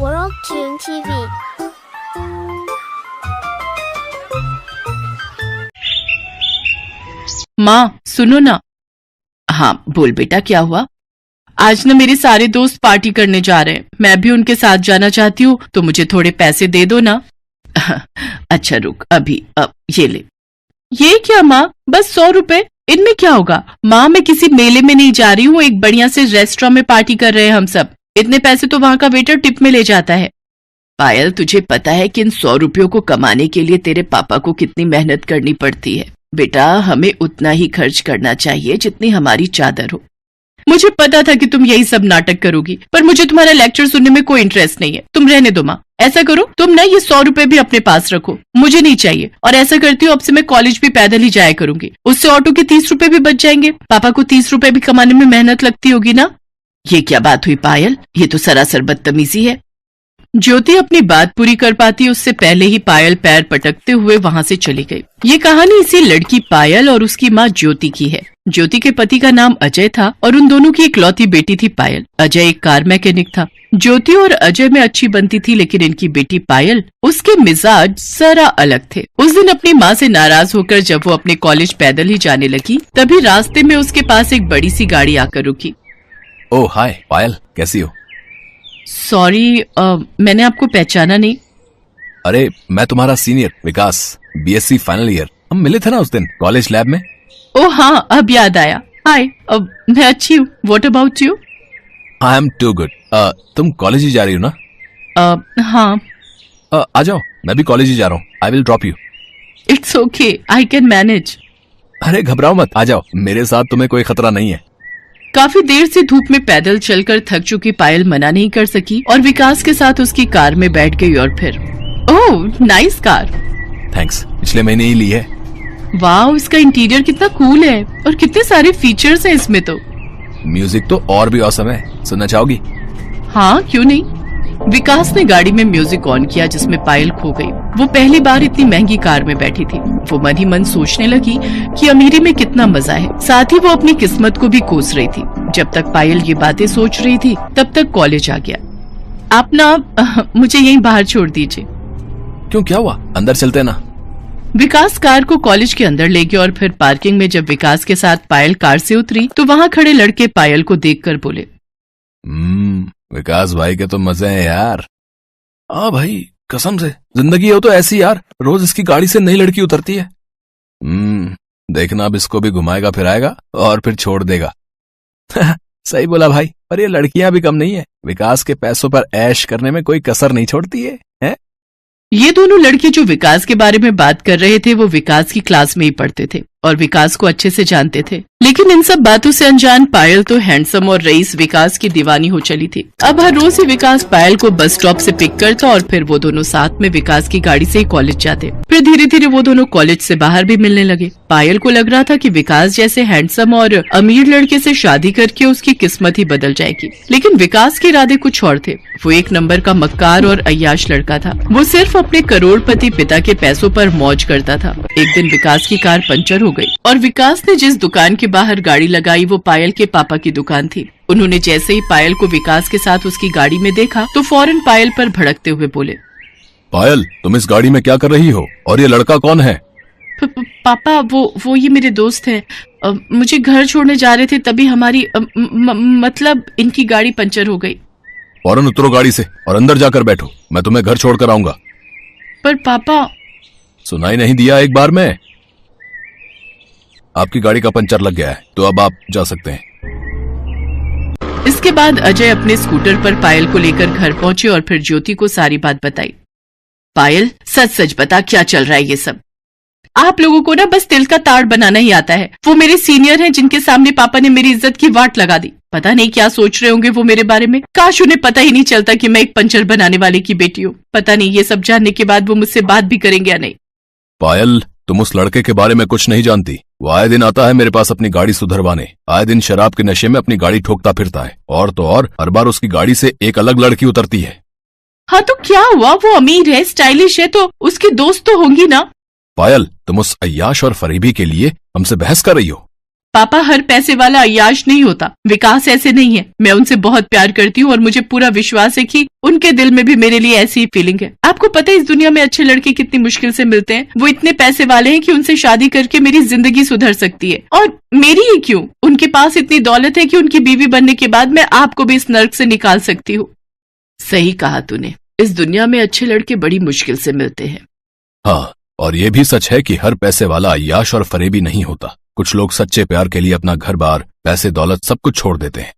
World Tune TV. माँ सुनो ना। हाँ बोल बेटा, क्या हुआ? आज ना मेरे सारे दोस्त पार्टी करने जा रहे हैं, मैं भी उनके साथ जाना चाहती हूँ, तो मुझे थोड़े पैसे दे दो ना। अच्छा रुक, अभी अब ये ले। ये क्या माँ, बस 100 रुपए? इनमें क्या होगा? माँ मैं किसी मेले में नहीं जा रही हूँ, एक बढ़िया से रेस्टोरेंट में पार्टी कर रहे हैं हम सब। इतने पैसे तो वहाँ का वेटर टिप में ले जाता है। पायल तुझे पता है कि इन 100 रुपयों को कमाने के लिए तेरे पापा को कितनी मेहनत करनी पड़ती है। बेटा हमें उतना ही खर्च करना चाहिए जितनी हमारी चादर हो। मुझे पता था कि तुम यही सब नाटक करोगी, पर मुझे तुम्हारा लेक्चर सुनने में कोई इंटरेस्ट नहीं है। तुम रहने दो माँ। ऐसा करो तुम ना ये 100 रुपए भी अपने पास रखो, मुझे नहीं चाहिए। और ऐसा करती हूँ अब से मैं कॉलेज भी पैदल ही जाया करूंगी, उससे ऑटो के 30 रुपए भी बच जाएंगे। पापा को 30 रुपए भी कमाने में मेहनत लगती होगी ना। ये क्या बात हुई पायल, ये तो सरासर बदतमीजी है। ज्योति अपनी बात पूरी कर पाती उससे पहले ही पायल पैर पटकते हुए वहां से चली गई। ये कहानी इसी लड़की पायल और उसकी माँ ज्योति की है। ज्योति के पति का नाम अजय था और उन दोनों की इकलौती बेटी थी पायल। अजय एक कार मैकेनिक था। ज्योति और अजय में अच्छी बनती थी, लेकिन इनकी बेटी पायल, उसके मिजाज जरा अलग थे। उस दिन अपनी माँ से नाराज होकर जब वो अपने कॉलेज पैदल ही जाने लगी, तभी रास्ते में उसके पास एक बड़ी सी गाड़ी आकर रुकी। ओह हाय पायल, कैसी हो? सॉरी, मैंने आपको पहचाना नहीं। अरे मैं तुम्हारा सीनियर विकास, बीएससी फाइनल ईयर। हम मिले थे ना उस दिन कॉलेज लैब में। ओह हाँ, अब याद आया। हाय, मैं अच्छी हूँ। What about you? I am too good. तुम कॉलेज ही जा रही हो ना? हाँ। आ जाओ, मैं भी कॉलेज ही जा रहा हूँ। I will drop you. It's okay, I can manage. अरे घबराओ मत, आ जाओ, मेरे साथ तुम्हें कोई खतरा नहीं है। काफी देर से धूप में पैदल चलकर थक चुकी पायल मना नहीं कर सकी और विकास के साथ उसकी कार में बैठ गई। और फिर ओह नाइस कार। थैंक्स, पिछले महीने ही ली है। वाह, इसका इंटीरियर कितना कूल है और कितने सारे फीचर्स हैं इसमें तो। म्यूजिक तो और भी औसम है, सुनना चाहोगी? हाँ क्यों नहीं। विकास ने गाड़ी में म्यूजिक ऑन किया जिसमें पायल खो गई। वो पहली बार इतनी महंगी कार में बैठी थी। वो मन ही मन सोचने लगी कि अमीरी में कितना मजा है। साथ ही वो अपनी किस्मत को भी कोस रही थी। जब तक पायल ये बातें सोच रही थी तब तक कॉलेज आ गया। आप ना मुझे यहीं बाहर छोड़ दीजिए। क्यों, क्या हुआ? अंदर चलते ना। विकास कार को कॉलेज के अंदर ले गया और फिर पार्किंग में जब विकास के साथ पायल कार से उतरी तो वहाँ खड़े लड़के पायल को देखकर बोले, विकास भाई के तो मजे हैं यार। हाँ भाई, कसम से जिंदगी हो तो ऐसी यार, रोज इसकी गाड़ी से नई लड़की उतरती है। देखना अब इसको भी घुमाएगा फिराएगा और फिर छोड़ देगा। सही बोला भाई, पर ये लड़कियां भी कम नहीं है, विकास के पैसों पर ऐश करने में कोई कसर नहीं छोड़ती है, हैं? ये दोनों लड़के जो विकास के बारे में बात कर रहे थे वो विकास की क्लास में ही पढ़ते थे और विकास को अच्छे से जानते थे। लेकिन इन सब बातों से अनजान पायल तो हैंडसम और रईस विकास की दीवानी हो चली थी। अब हर रोज ही विकास पायल को बस स्टॉप से पिक करता और फिर वो दोनों साथ में विकास की गाड़ी से ही कॉलेज जाते। फिर धीरे धीरे वो दोनों कॉलेज से बाहर भी मिलने लगे। पायल को लग रहा था कि विकास जैसे हैंडसम और अमीर लड़के से शादी करके उसकी किस्मत ही बदल जाएगी, लेकिन विकास के इरादे कुछ और थे। वो एक नंबर का मक्कार और अय्याश लड़का था। वो सिर्फ अपने करोड़पति पिता के पैसों पर मौज करता था। एक दिन विकास की कार पंचर हो गई और विकास ने जिस दुकान के बाहर गाड़ी लगाई वो पायल के पापा की दुकान थी। उन्होंने जैसे ही पायल को विकास के साथ उसकी गाड़ी में देखा तो फौरन पायल पर भड़कते हुए बोले, पायल तुम इस गाड़ी में क्या कर रही हो और ये लड़का कौन है? पापा वो ये मेरे दोस्त हैं। मुझे घर छोड़ने जा रहे थे तभी हमारी मतलब इनकी गाड़ी पंचर हो गई। फौरन उतरो गाड़ी से और अंदर जाकर बैठो, मैं तुम्हें घर छोड़कर आऊंगा। पर पापा। सुनाई नहीं दिया एक बार में? आपकी गाड़ी का पंचर लग गया है तो अब आप जा सकते हैं। इसके बाद अजय अपने स्कूटर पर पायल को लेकर घर पहुंचे और फिर ज्योति को सारी बात बताई। पायल सच सच बता, क्या चल रहा है ये सब? आप लोगों को ना बस तिल का ताड़ बनाना ही आता है। वो मेरे सीनियर हैं जिनके सामने पापा ने मेरी इज्जत की वाट लगा दी। पता नहीं क्या सोच रहे होंगे वो मेरे बारे में। काश उन्हें पता ही नहीं चलता कि मैं एक पंचर बनाने वाले की बेटी हूँ। पता नहीं ये सब जानने के बाद वो मुझसे बात भी करेंगे या नहीं। पायल तुम उस लड़के के बारे में कुछ नहीं जानती। वो आए दिन आता है मेरे पास अपनी गाड़ी सुधरवाने, आए दिन शराब के नशे में अपनी गाड़ी ठोकता फिरता है और तो और हर बार उसकी गाड़ी से एक अलग लड़की उतरती है। हाँ तो क्या हुआ, वो अमीर है, स्टाइलिश है, तो उसकी दोस्त तो होंगी ना। पायल तुम उस अय्याश और फरीबी के लिए हमसे बहस कर रही हो? पापा हर पैसे वाला अय्याश नहीं होता, विकास ऐसे नहीं है। मैं उनसे बहुत प्यार करती हूँ और मुझे पूरा विश्वास है कि उनके दिल में भी मेरे लिए ऐसी ही फीलिंग है। आपको पता है इस दुनिया में अच्छे लड़के कितनी मुश्किल से मिलते हैं। वो इतने पैसे वाले हैं कि उनसे शादी करके मेरी जिंदगी सुधर सकती है, और मेरी ही क्यों, उनके पास इतनी दौलत है कि उनकी बीवी बनने के बाद मैं आपको भी इस नर्क से निकाल सकती हूँ। सही कहा तूने, इस दुनिया में अच्छे लड़के बड़ी मुश्किल से मिलते हैं। हाँ, और ये भी सच है कि हर पैसे वाला अय्याश और फरेबी नहीं होता। कुछ लोग सच्चे प्यार के लिए अपना घर बार, पैसे, दौलत सब कुछ छोड़ देते हैं।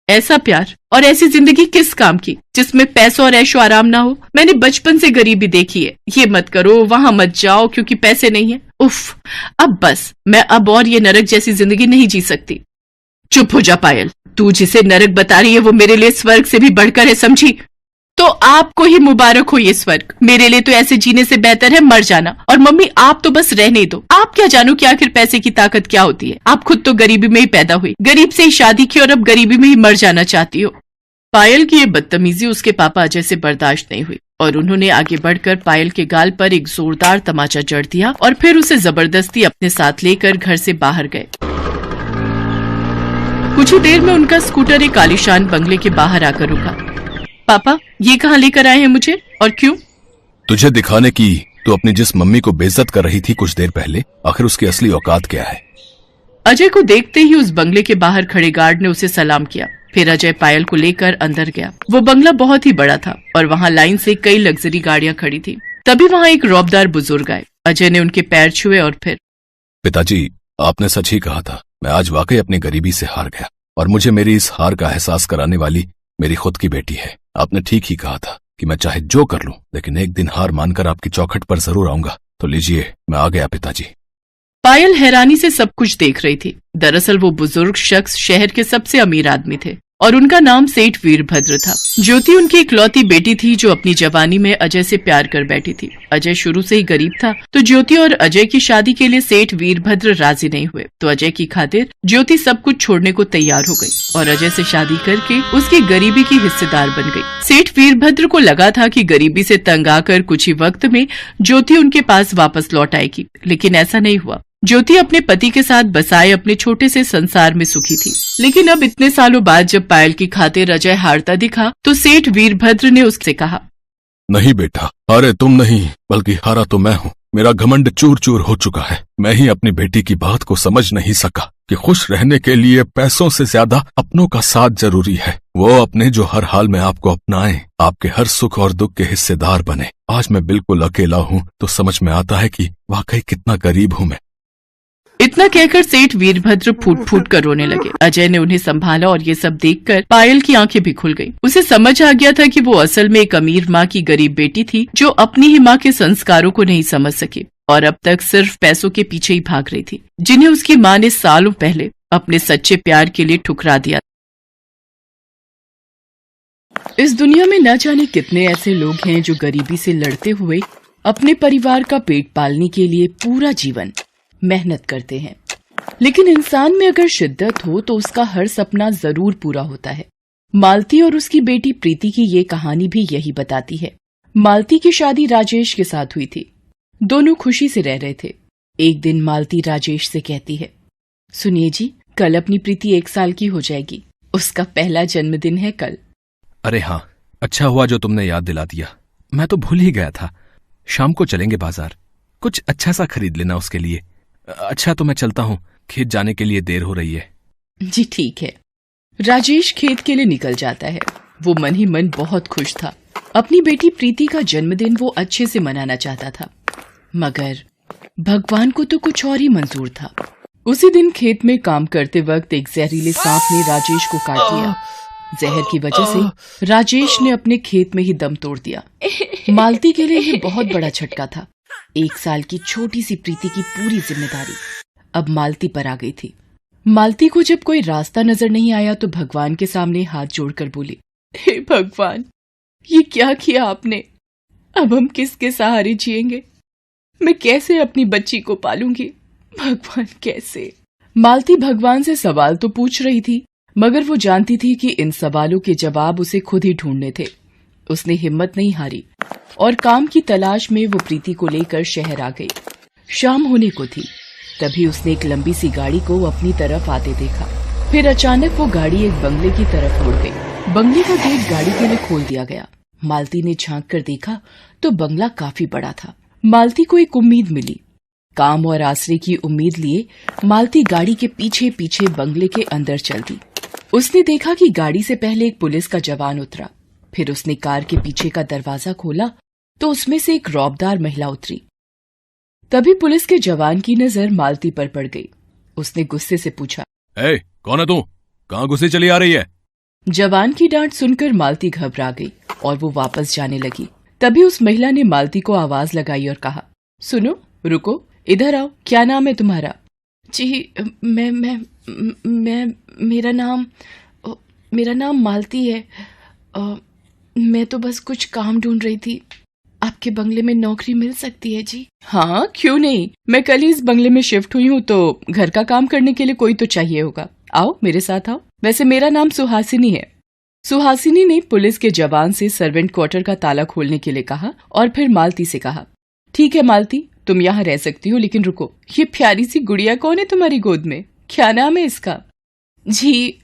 ऐसा प्यार और ऐसी जिंदगी किस काम की जिसमें पैसों और ऐशो आराम ना हो। मैंने बचपन से गरीबी देखी है। ये मत करो, वहां मत जाओ क्योंकि पैसे नहीं है। उफ, अब बस, मैं अब और ये नरक जैसी जिंदगी नहीं जी सकती। चुप हो जा पायल, तू जिसे नरक बता रही है वो मेरे लिए स्वर्ग से भी बढ़कर है, समझी? तो आपको ही मुबारक हो ये स्वर्ग। मेरे लिए तो ऐसे जीने से बेहतर है मर जाना। और मम्मी, आप तो बस रहने दो। आप क्या जानो कि आखिर पैसे की ताकत क्या होती है। आप खुद तो गरीबी में ही पैदा हुई, गरीब से ही शादी की और अब गरीबी में ही मर जाना चाहती हो। पायल की ये बदतमीजी उसके पापा अजय से बर्दाश्त नहीं हुई और उन्होंने आगे बढ़कर पायल के गाल पर एक जोरदार तमाचा जड़ दिया और फिर उसे जबरदस्ती अपने साथ लेकर घर से बाहर गए। कुछ ही देर में उनका स्कूटर एक आलीशान बंगले के बाहर आकर रुका। पापा, ये कहाँ लेकर आए हैं मुझे और क्यों? तुझे दिखाने की तू अपनी जिस मम्मी को बेइज्जत कर रही थी कुछ देर पहले, आखिर उसकी असली औकात क्या है। अजय को देखते ही उस बंगले के बाहर खड़े गार्ड ने उसे सलाम किया। फिर अजय पायल को लेकर अंदर गया। वो बंगला बहुत ही बड़ा था और वहाँ लाइन से कई लग्जरी गाड़ियां खड़ी थी। तभी वहाँ एक रौबदार बुजुर्ग आए। अजय ने उनके पैर छुए और फिर, पिताजी, आपने सच ही कहा था। मैं आज वाकई अपनी गरीबी से हार गया और मुझे मेरी इस हार का एहसास कराने वाली मेरी खुद की बेटी है। आपने ठीक ही कहा था कि मैं चाहे जो कर लूं, लेकिन एक दिन हार मानकर आपकी चौखट पर जरूर आऊंगा। तो लीजिए, मैं आ गया पिताजी। पायल हैरानी से सब कुछ देख रही थी। दरअसल वो बुजुर्ग शख्स शहर के सबसे अमीर आदमी थे और उनका नाम सेठ वीरभद्र था। ज्योति उनकी इकलौती बेटी थी जो अपनी जवानी में अजय से प्यार कर बैठी थी। अजय शुरू से ही गरीब था तो ज्योति और अजय की शादी के लिए सेठ वीरभद्र राजी नहीं हुए। तो अजय की खातिर ज्योति सब कुछ छोड़ने को तैयार हो गई और अजय से शादी करके उसकी गरीबी की हिस्सेदार बन गई। सेठ वीरभद्र को लगा था कि गरीबी से तंग आकर कुछ ही वक्त में ज्योति उनके पास वापस लौट आएगी, लेकिन ऐसा नहीं हुआ। ज्योति अपने पति के साथ बसाए अपने छोटे से संसार में सुखी थी। लेकिन अब इतने सालों बाद जब पायल की खातिर अजय हारता दिखा तो सेठ वीरभद्र ने उससे कहा, नहीं बेटा, हारे तुम नहीं बल्कि हारा तो मैं हूँ। मेरा घमंड चूर चूर हो चुका है। मैं ही अपनी बेटी की बात को समझ नहीं सका कि खुश रहने के लिए पैसों से ज्यादा अपनों का साथ जरूरी है। वो अपने जो हर हाल में आपको अपनाएं, आपके हर सुख और दुख के हिस्सेदार बने। आज मैं बिल्कुल अकेला हूँ तो समझ में आता है कि वाकई कितना गरीब हूँ मैं। इतना कहकर सेठ वीरभद्र फूट फूट कर रोने लगे। अजय ने उन्हें संभाला और ये सब देखकर पायल की आंखें भी खुल गईं। उसे समझ आ गया था कि वो असल में एक अमीर माँ की गरीब बेटी थी जो अपनी ही माँ के संस्कारों को नहीं समझ सकी और अब तक सिर्फ पैसों के पीछे ही भाग रही थी, जिन्हें उसकी माँ ने सालों पहले अपने सच्चे प्यार के लिए ठुकरा दिया। इस दुनिया में न जाने कितने ऐसे लोग हैं जो गरीबी से लड़ते हुए अपने परिवार का पेट पालने के लिए पूरा जीवन मेहनत करते हैं। लेकिन इंसान में अगर शिद्दत हो तो उसका हर सपना जरूर पूरा होता है। मालती और उसकी बेटी प्रीति की ये कहानी भी यही बताती है। मालती की शादी राजेश के साथ हुई थी। दोनों खुशी से रह रहे थे। एक दिन मालती राजेश से कहती है, सुनिए जी, कल अपनी प्रीति 1 साल की हो जाएगी। उसका पहला जन्मदिन है कल। अरे हाँ, अच्छा हुआ जो तुमने याद दिला दिया। मैं तो भूल ही गया था। शाम को चलेंगे बाजार, कुछ अच्छा सा खरीद लेना उसके लिए। अच्छा, तो मैं चलता हूँ, खेत जाने के लिए देर हो रही है। जी ठीक है। राजेश खेत के लिए निकल जाता है। वो मन ही मन बहुत खुश था। अपनी बेटी प्रीति का जन्मदिन वो अच्छे से मनाना चाहता था, मगर भगवान को तो कुछ और ही मंजूर था। उसी दिन खेत में काम करते वक्त एक जहरीले सांप ने राजेश को काट लिया। जहर की वजह से राजेश ने अपने खेत में ही दम तोड़ दिया। मालती के लिए ये बहुत बड़ा झटका था। 1 साल की छोटी सी प्रीति की पूरी जिम्मेदारी अब मालती पर आ गई थी। मालती को जब कोई रास्ता नजर नहीं आया तो भगवान के सामने हाथ जोड़कर बोली, हे भगवान, ये क्या किया आपने? अब हम किसके सहारे जिएंगे? मैं कैसे अपनी बच्ची को पालूंगी? भगवान कैसे? मालती भगवान से सवाल तो पूछ रही थी, मगर वो जानती थी कि इन सवालों के जवाब उसे खुद ही ढूंढने थे। उसने हिम्मत नहीं हारी और काम की तलाश में वो प्रीति को लेकर शहर आ गई। शाम होने को थी। तभी उसने एक लंबी सी गाड़ी को अपनी तरफ आते देखा। फिर अचानक वो गाड़ी एक बंगले की तरफ मुड़ गई। बंगले का गेट गाड़ी के लिए खोल दिया गया। मालती ने झांक कर देखा तो बंगला काफी बड़ा था। मालती को एक उम्मीद मिली। काम और आसरे की उम्मीद लिए मालती गाड़ी के पीछे पीछे बंगले के अंदर चल दी। उसने देखा कि गाड़ी से पहले एक पुलिस का जवान उतरा। फिर उसने कार के पीछे का दरवाजा खोला तो उसमें से एक रौबदार महिला उतरी। तभी पुलिस के जवान की नजर मालती पर पड़ गई। उसने गुस्से से पूछा, ए, कौन है तू? कहाँ घुसी चली आ रही है? जवान की डांट सुनकर मालती घबरा गई और वो वापस जाने लगी। तभी उस महिला ने मालती को आवाज लगाई और कहा, सुनो, रुको, इधर आओ, क्या नाम है तुम्हारा? जी, मैं मेरा नाम मालती है। मैं तो बस कुछ काम ढूंढ रही थी। आपके बंगले में नौकरी मिल सकती है जी? हाँ, क्यों नहीं। मैं कल ही इस बंगले में शिफ्ट हुई हूँ तो घर का काम करने के लिए कोई तो चाहिए होगा। आओ, मेरे साथ आओ। वैसे मेरा नाम सुहासिनी है। सुहासिनी ने पुलिस के जवान से सर्वेंट क्वार्टर का ताला खोलने के लिए कहा और फिर मालती से कहा, ठीक है मालती, तुम यहाँ रह सकती हो, लेकिन रुको, ये प्यारी सी गुड़िया कौन है तुम्हारी गोद में? क्या नाम है इसका? जी,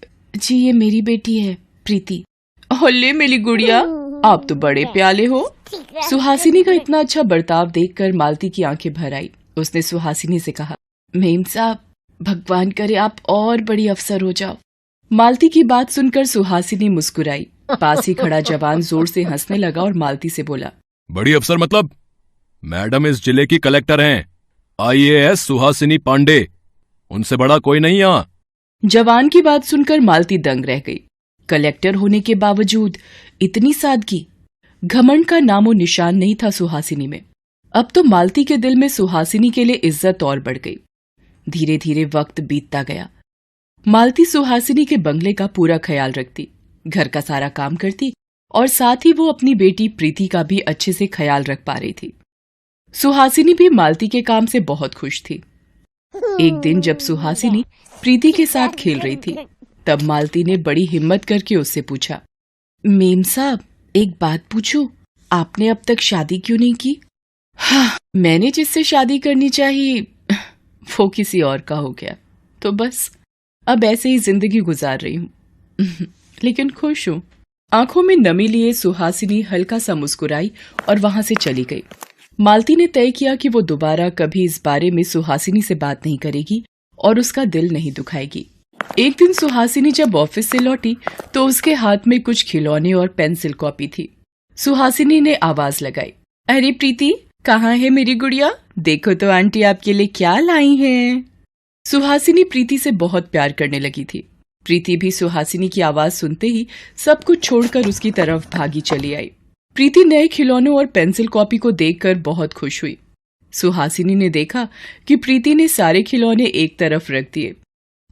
ये मेरी बेटी है, प्रीति। ओले मेरी गुड़िया, आप तो बड़े प्याले हो। सुहासिनी का इतना अच्छा बर्ताव देखकर मालती की आंखें भर आई। उसने सुहासिनी से कहा, मेम साहब, भगवान करे आप और बड़ी अफसर हो जाओ। मालती की बात सुनकर सुहासिनी मुस्कुराई। पास ही खड़ा जवान जोर से हंसने लगा और मालती से बोला, बड़ी अफसर मतलब? मैडम इस जिले की कलेक्टर हैं, IAS सुहासिनी पांडे। उनसे बड़ा कोई नहीं यहाँ। जवान की बात सुनकर मालती दंग रह गई। कलेक्टर होने के बावजूद इतनी सादगी, घमंड का नामो निशान नहीं था सुहासिनी में। अब तो मालती के दिल में सुहासिनी के लिए इज्जत और बढ़ गई। धीरे धीरे वक्त बीतता गया। मालती सुहासिनी के बंगले का पूरा ख्याल रखती, घर का सारा काम करती और साथ ही वो अपनी बेटी प्रीति का भी अच्छे से ख्याल रख पा रही थी। सुहासिनी भी मालती के काम से बहुत खुश थी। एक दिन जब सुहासिनी प्रीति के साथ खेल रही थी, तब मालती ने बड़ी हिम्मत करके उससे पूछा, मेम साहब, एक बात पूछूं, आपने अब तक शादी क्यों नहीं की? हाँ, मैंने जिससे शादी करनी चाहिए वो किसी और का हो गया, तो बस अब ऐसे ही जिंदगी गुजार रही हूँ। लेकिन खुश हूँ। आंखों में नमी लिए सुहासिनी हल्का सा मुस्कुराई और वहां से चली गई। मालती ने तय किया कि वो दोबारा कभी इस बारे में सुहासिनी से बात नहीं करेगी और उसका दिल नहीं दुखाएगी। एक दिन सुहासिनी जब ऑफिस से लौटी तो उसके हाथ में कुछ खिलौने और पेंसिल कॉपी थी। सुहासिनी ने आवाज लगाई, अरे प्रीति, कहाँ है मेरी गुड़िया? देखो तो आंटी आपके लिए क्या लाई हैं। सुहासिनी प्रीति से बहुत प्यार करने लगी थी। प्रीति भी सुहासिनी की आवाज सुनते ही सब कुछ छोड़कर उसकी तरफ भागी चली आई। प्रीति नए खिलौनों और पेंसिल कॉपी को देखकर बहुत खुश हुई। सुहासिनी ने देखा कि प्रीति ने सारे खिलौने एक तरफ रख दिए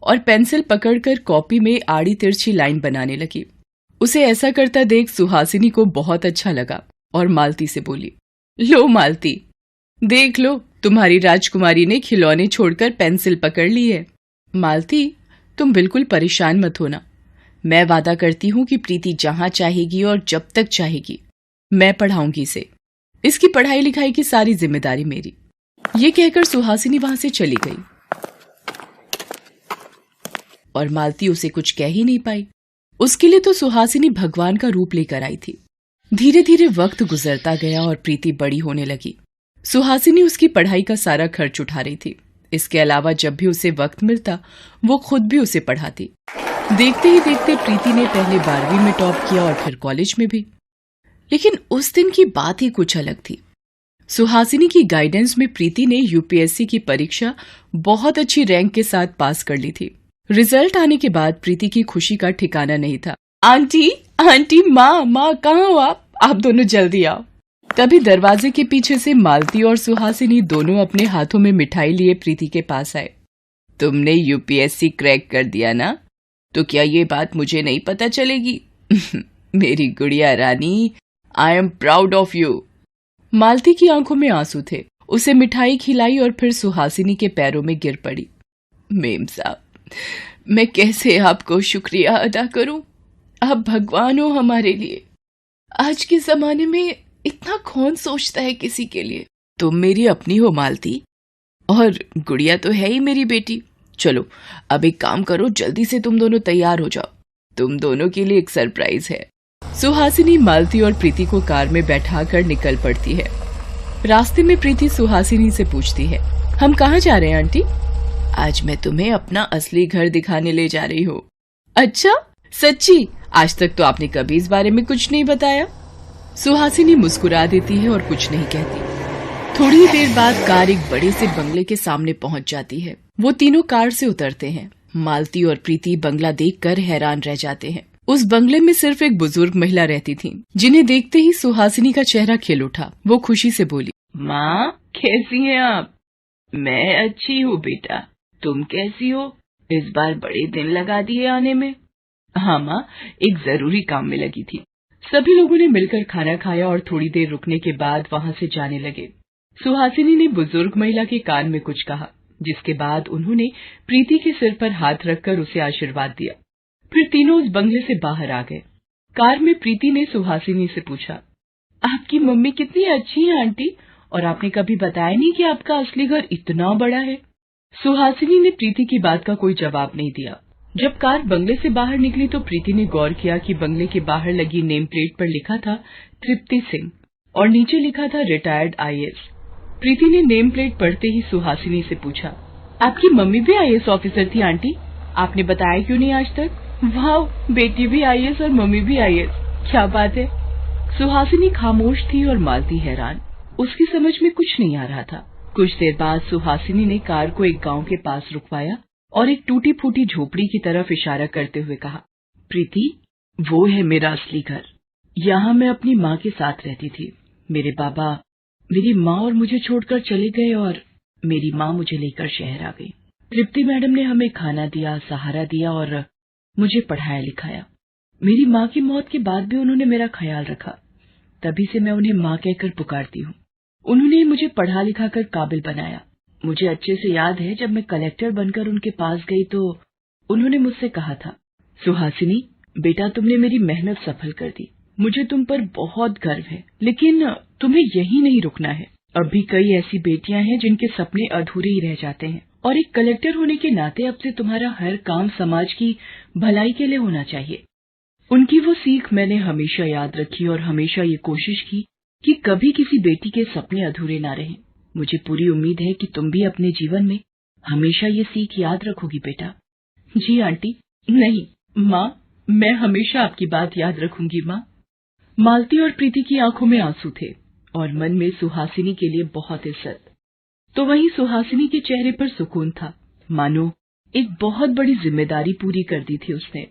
और पेंसिल पकड़कर कॉपी में आड़ी तिरछी लाइन बनाने लगी। उसे ऐसा करता देख सुहासिनी को बहुत अच्छा लगा और मालती से बोली, लो मालती, देख लो, तुम्हारी राजकुमारी ने खिलौने छोड़कर पेंसिल पकड़ ली है। मालती, तुम बिल्कुल परेशान मत होना। मैं वादा करती हूँ कि प्रीति जहाँ चाहेगी और जब तक चाहेगी मैं पढ़ाऊंगी इसे। इसकी पढ़ाई लिखाई की सारी जिम्मेदारी मेरी। ये कहकर सुहासिनी वहां से चली गई और मालती उसे कुछ कह ही नहीं पाई। उसके लिए तो सुहासिनी भगवान का रूप लेकर आई थी। धीरे धीरे वक्त गुजरता गया और प्रीति बड़ी होने लगी। सुहासिनी उसकी पढ़ाई का सारा खर्च उठा रही थी। इसके अलावा जब भी उसे वक्त मिलता वो खुद भी उसे पढ़ाती। देखते ही देखते प्रीति ने पहले 12वीं में टॉप किया और फिर कॉलेज में भी। लेकिन उस दिन की बात ही कुछ अलग थी। सुहासिनी की गाइडेंस में प्रीति ने यूपीएससी की परीक्षा बहुत अच्छी रैंक के साथ पास कर ली थी। रिजल्ट आने के बाद प्रीति की खुशी का ठिकाना नहीं था। आंटी, आंटी, माँ, कहाँ हो आप दोनों जल्दी आओ। तभी दरवाजे के पीछे से मालती और सुहासिनी दोनों अपने हाथों में मिठाई लिए प्रीति के पास आए। तुमने यूपीएससी क्रैक कर दिया ना, तो क्या ये बात मुझे नहीं पता चलेगी? मेरी गुड़िया रानी, I am proud of you. Malti की आंखों में आंसू थे। उसे मिठाई खिलाई और फिर सुहासिनी के पैरों में गिर पड़ी। मेम साहब, मैं कैसे आपको शुक्रिया अदा करूं? आप भगवान हो हमारे लिए। आज के जमाने में इतना कौन सोचता है किसी के लिए। तुम मेरी अपनी हो मालती, और गुड़िया तो है ही मेरी बेटी। चलो अब एक काम करो, जल्दी से तुम दोनों तैयार हो जाओ, तुम दोनों के लिए एक सरप्राइज है। सुहासिनी मालती और प्रीति को कार में बैठाकर निकल पड़ती है। रास्ते में प्रीति सुहासिनी से पूछती है, हम कहाँ जा रहे हैं आंटी? आज मैं तुम्हें अपना असली घर दिखाने ले जा रही हूँ। अच्छा सच्ची? आज तक तो आपने कभी इस बारे में कुछ नहीं बताया। सुहासिनी मुस्कुरा देती है और कुछ नहीं कहती। थोड़ी ही देर बाद कार एक बड़े से बंगले के सामने पहुंच जाती है। वो तीनों कार से उतरते हैं। मालती और प्रीति बंगला देखकर हैरान रह जाते हैं। उस बंगले में सिर्फ एक बुजुर्ग महिला रहती थी, जिन्हें देखते ही सुहासिनी का चेहरा खिल उठा। वो खुशी से बोली, माँ कैसी हैं आप? मैं अच्छी हूँ बेटा, तुम कैसी हो? इस बार बड़े दिन लगा दिए आने में। हाँ माँ, एक जरूरी काम में लगी थी। सभी लोगों ने मिलकर खाना खाया और थोड़ी देर रुकने के बाद वहाँ से जाने लगे। सुहासिनी ने बुजुर्ग महिला के कान में कुछ कहा, जिसके बाद उन्होंने प्रीति के सिर पर हाथ रखकर उसे आशीर्वाद दिया। फिर तीनों उस बंगले से बाहर आ गए। कार में प्रीति ने सुहासिनी से पूछा, आपकी मम्मी कितनी अच्छी है आंटी, और आपने कभी बताया नहीं कि आपका असली घर इतना बड़ा है। सुहासिनी ने प्रीति की बात का कोई जवाब नहीं दिया। जब कार बंगले से बाहर निकली तो प्रीति ने गौर किया कि बंगले के बाहर लगी नेम प्लेट पर लिखा था तृप्ति सिंह और नीचे लिखा था रिटायर्ड आईएएस। प्रीति ने नेम प्लेट पढ़ते ही सुहासिनी से पूछा, आपकी मम्मी भी आईएएस ऑफिसर थी आंटी? आपने बताया क्यों नहीं आज तक? वाह, बेटी भी आईएएस और मम्मी भी आईएएस, क्या बात है। सुहासिनी खामोश थी और मालती हैरान। उसकी समझ में कुछ नहीं आ रहा था। कुछ देर बाद सुहासिनी ने कार को एक गांव के पास रुकवाया और एक टूटी फूटी झोपड़ी की तरफ इशारा करते हुए कहा, प्रीति वो है मेरा असली घर। यहाँ मैं अपनी माँ के साथ रहती थी। मेरे बाबा मेरी माँ और मुझे छोड़कर चले गए और मेरी माँ मुझे लेकर शहर आ गई। तृप्ति मैडम ने हमें खाना दिया, सहारा दिया और मुझे पढ़ाया लिखाया। मेरी माँ की मौत के बाद भी उन्होंने मेरा ख्याल रखा, तभी से मैं उन्हें माँ कहकर पुकारती हूँ। उन्होंने मुझे पढ़ा लिखा कर काबिल बनाया। मुझे अच्छे से याद है जब मैं कलेक्टर बनकर उनके पास गई तो उन्होंने मुझसे कहा था, सुहासिनी बेटा तुमने मेरी मेहनत सफल कर दी, मुझे तुम पर बहुत गर्व है, लेकिन तुम्हें यही नहीं रुकना है। अब भी कई ऐसी बेटियां हैं जिनके सपने अधूरे ही रह जाते हैं और एक कलेक्टर होने के नाते अब से तुम्हारा हर काम समाज की भलाई के लिए होना चाहिए। उनकी वो सीख मैंने हमेशा याद रखी और हमेशा ये कोशिश की कि कभी किसी बेटी के सपने अधूरे ना रहें। मुझे पूरी उम्मीद है कि तुम भी अपने जीवन में हमेशा ये सीख याद रखोगी बेटा। जी आंटी। नहीं माँ, मैं हमेशा आपकी बात याद रखूंगी माँ। मालती और प्रीति की आंखों में आंसू थे और मन में सुहासिनी के लिए बहुत इज्जत। तो वहीं सुहासिनी के चेहरे पर सुकून था, मानो एक बहुत बड़ी जिम्मेदारी पूरी कर दी थी उसने।